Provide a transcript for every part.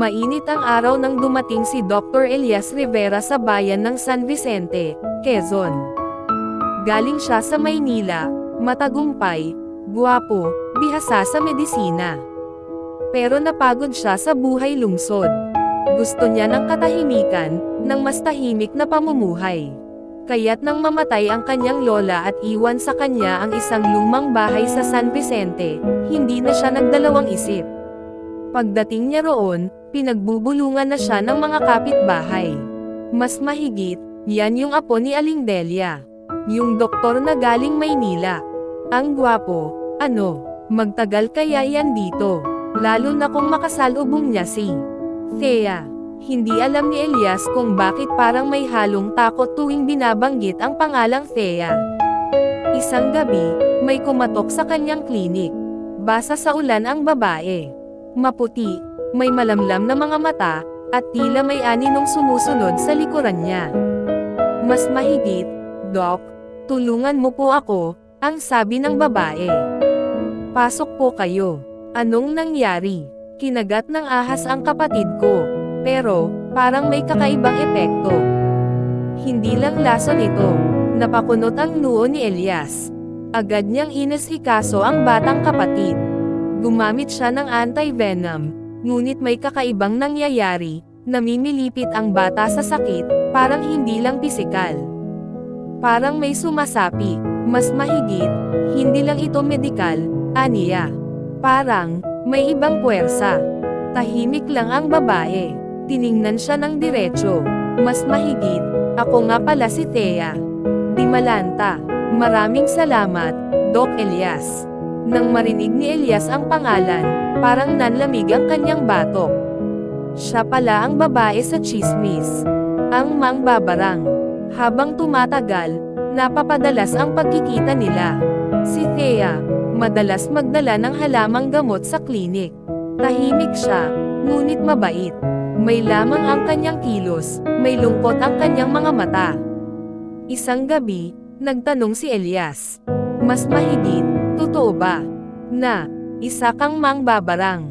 Mainit ang araw nang dumating si Dr. Elias Rivera sa bayan ng San Vicente, Quezon. Galing siya sa Maynila, matagumpay, guwapo, bihasa sa medisina. Pero napagod siya sa buhay lungsod. Gusto niya ng katahimikan, ng mas tahimik na pamumuhay. Kaya't nang mamatay ang kanyang lola at iwan sa kanya ang isang lumang bahay sa San Vicente, hindi na siya nagdalawang isip. Pagdating niya roon, pinagbubulungan na siya ng mga kapitbahay. Mas mahigit, yan yung apo ni Aling Delia. Yung doktor na galing Maynila. Ang gwapo, magtagal kaya yan dito. Lalo na kung makasalubong niya si Thea. Hindi alam ni Elias kung bakit parang may halong takot tuwing binabanggit ang pangalang Thea. Isang gabi, may kumatok sa kanyang klinik. Basa sa ulan ang babae. Maputi, may malamlam na mga mata, at tila may aninong sumusunod sa likuran niya. Mas mahigit, "Doc, tulungan mo po ako," ang sabi ng babae. "Pasok po kayo." "Anong nangyari?" "Kinagat ng ahas ang kapatid ko. Pero, parang may kakaibang epekto." Hindi lang lason ito. Napakunot ang noo ni Elias. Agad niyang inasikaso ang batang kapatid. Gumamit siya ng anti-venom, ngunit may kakaibang nangyayari, namimilipit ang bata sa sakit, parang hindi lang pisikal. Parang may sumasapi, mas mahigit, hindi lang ito medikal, aniya. Parang, may ibang puwersa. Tahimik lang ang babae. Tiningnan siya ng diretso. Mas mahigit, "Ako nga pala si Thea. Di Malanta. Maraming salamat, Doc Elias." Nang marinig ni Elias ang pangalan, parang nanlamig ang kanyang batok. Siya pala ang babae sa tsismis. Ang mangbabarang. Habang tumatagal, napapadalas ang pagkikita nila. Si Thea, madalas magdala ng halamang gamot sa klinik. Tahimik siya, ngunit mabait. May lamang ang kanyang kilos, may lungkot ang kanyang mga mata. Isang gabi, nagtanong si Elias. "Mas mahigit, totoo ba na isa kang mangbabarang?"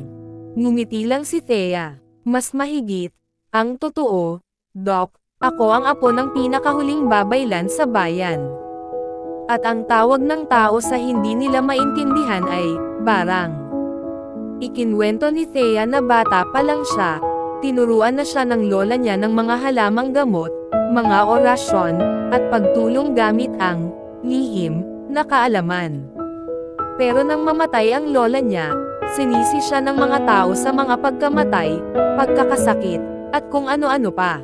Ngumiti lang si Thea. "Mas mahigit, ang totoo, Doc, ako ang apo ng pinakahuling babaylan sa bayan. At ang tawag ng tao sa hindi nila maintindihan ay, barang." Ikinwento ni Thea na bata pa lang siya, tinuruan na siya ng lola niya ng mga halamang gamot, mga orasyon, at pagtulong gamit ang lihim na kaalaman. Pero nang mamatay ang lola niya, sinisi siya ng mga tao sa mga pagkamatay, pagkakasakit, at kung ano-ano pa.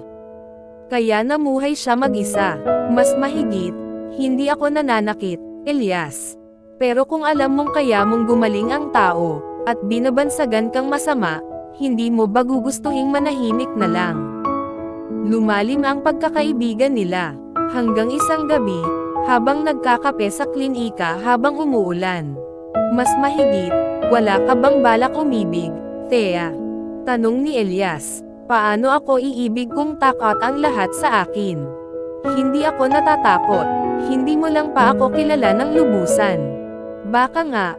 Kaya namuhay siya mag-isa. Mas mahigit, hindi ako nananakit, Elias. Pero kung alam mong kaya mong gumaling ang tao, at binabansagan kang masama, hindi mo ba gugustuhing manahimik na lang? Lumalim ang pagkakaibigan nila, hanggang isang gabi, habang nagkakape sa klinika habang umuulan. "Mas mahigit, wala ka bang balak umibig, Thea?" Tanong ni Elias. "Paano ako iibig kung takot ang lahat sa akin?" "Hindi ako natatakot, hindi mo lang pa ako kilala ng lubusan." "Baka nga,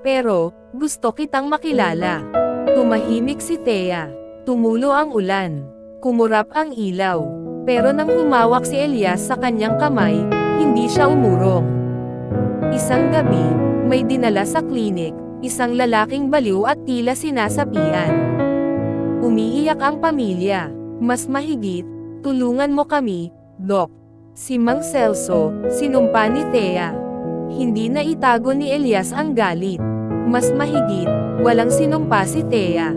pero, gusto kitang makilala." Tumahimik si Thea. Tumulo ang ulan. Kumurap ang ilaw. Pero nang humawak si Elias sa kanyang kamay, hindi siya umurong. Isang gabi, may dinala sa klinik, isang lalaking baliw at tila sinasapian. Umiiyak ang pamilya. "Mas mahigit, tulungan mo kami, Doc." Si Mang Celso, sinumpa ni Thea. Hindi na itago ni Elias ang galit. Mas mahigit, walang sinumpa si Thea.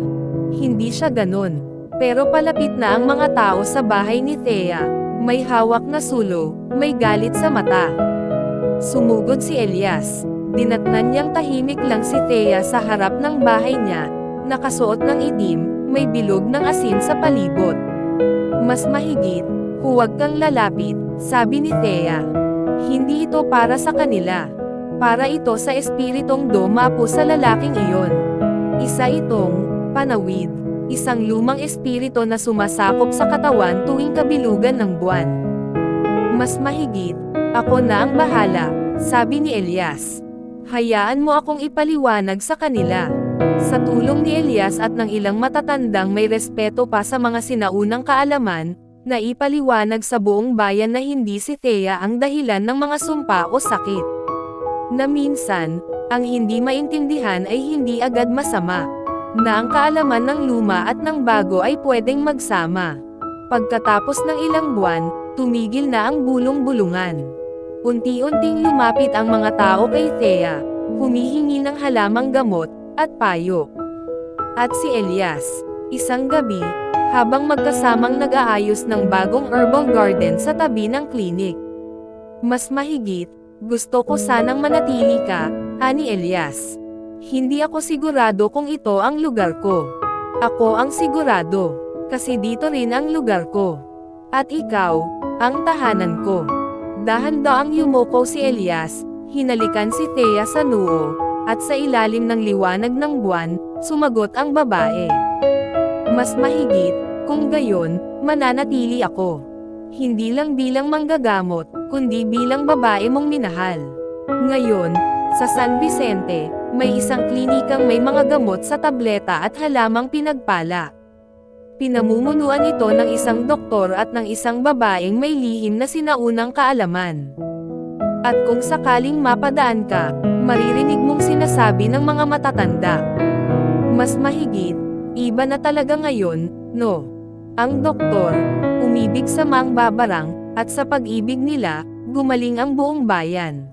Hindi siya ganun. Pero palapit na ang mga tao sa bahay ni Thea. May hawak na sulo, may galit sa mata. Sumugod si Elias. Dinatnan niyang tahimik lang si Thea sa harap ng bahay niya, nakasuot ng itim, may bilog ng asin sa palibot. "Mas mahigit, huwag kang lalapit," sabi ni Thea. "Hindi ito para sa kanila. Para ito sa espiritong dumapo sa lalaking iyon. Isa itong panawid, isang lumang espirito na sumasakop sa katawan tuwing kabilugan ng buwan." "Mas mahigit, ako na ang bahala," sabi ni Elias. "Hayaan mo akong ipaliwanag sa kanila." Sa tulong ni Elias at ng ilang matatandang may respeto pa sa mga sinaunang kaalaman, naipaliwanag sa buong bayan na hindi si Thea ang dahilan ng mga sumpa o sakit. Na minsan, ang hindi maintindihan ay hindi agad masama. Na ang kaalaman ng luma at ng bago ay pwedeng magsama. Pagkatapos ng ilang buwan, tumigil na ang bulong-bulungan. Unti-unting lumapit ang mga tao kay Thea, humihingi ng halamang gamot, at payo. At si Elias, isang gabi, habang magkasamang nag-aayos ng bagong herbal garden sa tabi ng klinik. Mas mahigit, gusto ko sanang manatili ka, ani Elias. Hindi ako sigurado kung ito ang lugar ko. Ako ang sigurado, kasi dito rin ang lugar ko. At ikaw, ang tahanan ko. Dahan-daang yumuko si Elias, hinalikan si Thea sa noo, at sa ilalim ng liwanag ng buwan, sumagot ang babae. Mas mahigit, kung gayon, mananatili ako. Hindi lang bilang manggagamot, kundi bilang babae mong minahal. Ngayon, sa San Vicente, may isang klinikang may mga gamot sa tableta at halamang pinagpala. Pinamumunuan ito ng isang doktor at ng isang babaeng may lihim na sinaunang kaalaman. At kung sakaling mapadaan ka, maririnig mong sinasabi ng mga matatanda. Mas mahigit, iba na talaga ngayon, no? Ang doktor, umibig sa mang babarang, at sa pag-ibig nila, gumaling ang buong bayan.